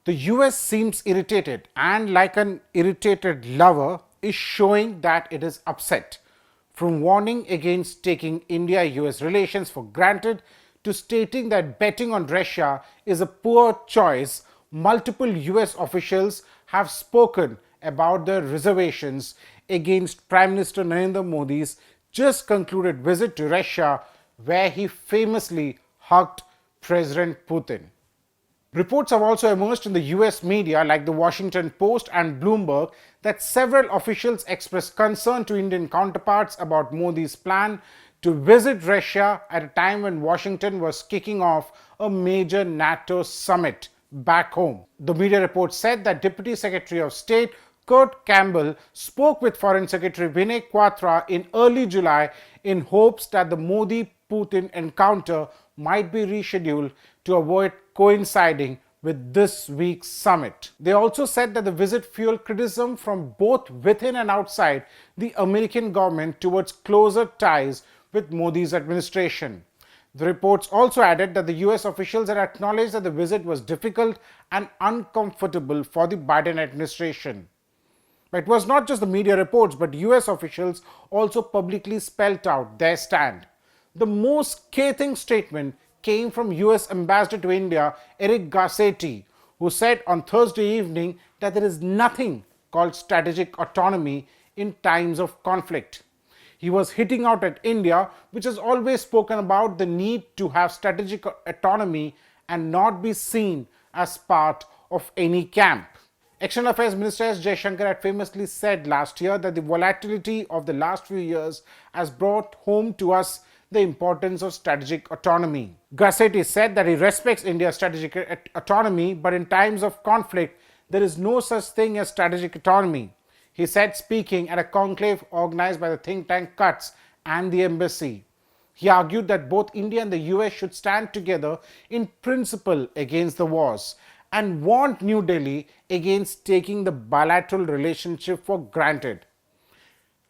The US seems irritated and, like an irritated lover, is showing that it is upset. From warning against taking India US relations for granted to stating that betting on Russia is a poor choice, multiple US officials have spoken about their reservations against Prime Minister Narendra Modi's just concluded visit to Russia, where he famously hugged President Putin. Reports have also emerged in the US media like the Washington Post and Bloomberg that several officials expressed concern to Indian counterparts about Modi's plan to visit Russia at a time when Washington was kicking off a major NATO summit back home. The media report said that Deputy Secretary of State Kurt Campbell spoke with Foreign Secretary Vinay Quatra in early July in hopes that the Modi-Putin encounter might be rescheduled to avoid coinciding with this week's summit. They also said that the visit fueled criticism from both within and outside the American government towards closer ties with Modi's administration. The reports also added that the US officials had acknowledged that the visit was difficult and uncomfortable for the Biden administration. It was not just the media reports, but US officials also publicly spelled out their stand. The most scathing statement came from US Ambassador to India, Eric Garcetti, who said on Thursday evening that there is nothing called strategic autonomy in times of conflict. He was hitting out at India, which has always spoken about the need to have strategic autonomy and not be seen as part of any camp. External Affairs Minister S. Jaishankar had famously said last year that the volatility of the last few years has brought home to us the importance of strategic autonomy. Garcetti said that he respects India's strategic autonomy, but in times of conflict, there is no such thing as strategic autonomy. He said, speaking at a conclave organized by the think tank Cuts and the embassy. He argued that both India and the US should stand together in principle against the wars and warned New Delhi against taking the bilateral relationship for granted.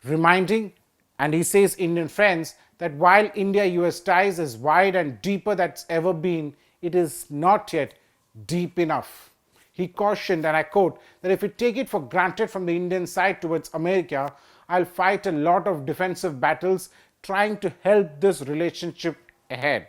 Reminding, and he says, Indian friends, that while India-US ties is wide and deeper than it's ever been, it is not yet deep enough. He cautioned, and I quote, that if we take it for granted from the Indian side towards America, I'll fight a lot of defensive battles trying to help this relationship ahead.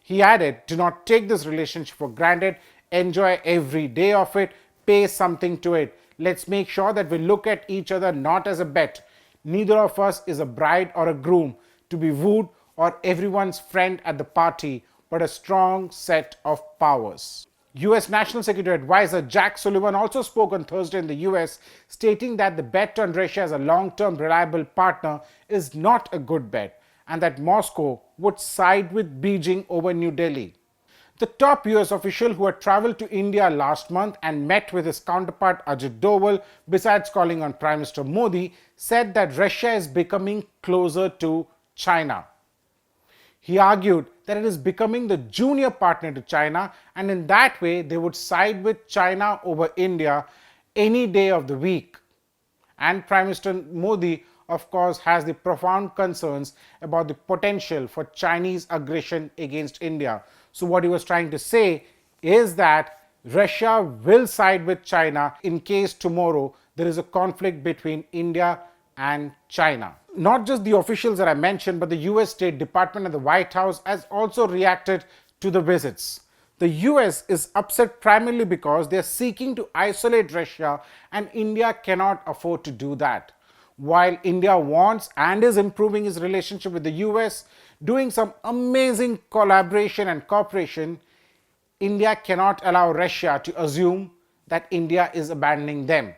He added, do not take this relationship for granted, enjoy every day of it, pay something to it. Let's make sure that we look at each other not as a bet. Neither of us is a bride or a groom to be wooed or everyone's friend at the party, but a strong set of powers. US National Security Advisor Jack Sullivan also spoke on Thursday in the US, stating that the bet on Russia as a long-term reliable partner is not a good bet and that Moscow would side with Beijing over New Delhi. The top US official who had traveled to India last month and met with his counterpart Ajit Doval, besides calling on Prime Minister Modi, said that Russia is becoming closer to China. He argued that it is becoming the junior partner to China, and in that way they would side with China over India any day of the week. And Prime Minister Modi, of course, has the profound concerns about the potential for Chinese aggression against India. So what he was trying to say is that Russia will side with China in case tomorrow there is a conflict between India and China. Not just the officials that I mentioned, but the US State Department and the White House has also reacted to the visits. The US is upset primarily because they are seeking to isolate Russia, and India cannot afford to do that. While India wants and is improving its relationship with the US, doing some amazing collaboration and cooperation, India cannot allow Russia to assume that India is abandoning them.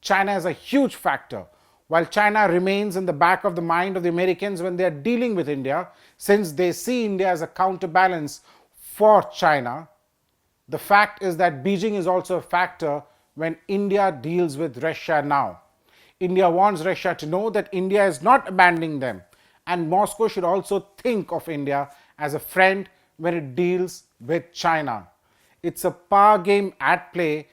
China is a huge factor. While China remains in the back of the mind of the Americans when they are dealing with India, since they see India as a counterbalance for China, the fact is that Beijing is also a factor when India deals with Russia now. India wants Russia to know that India is not abandoning them, and Moscow should also think of India as a friend when it deals with China. It's a power game at play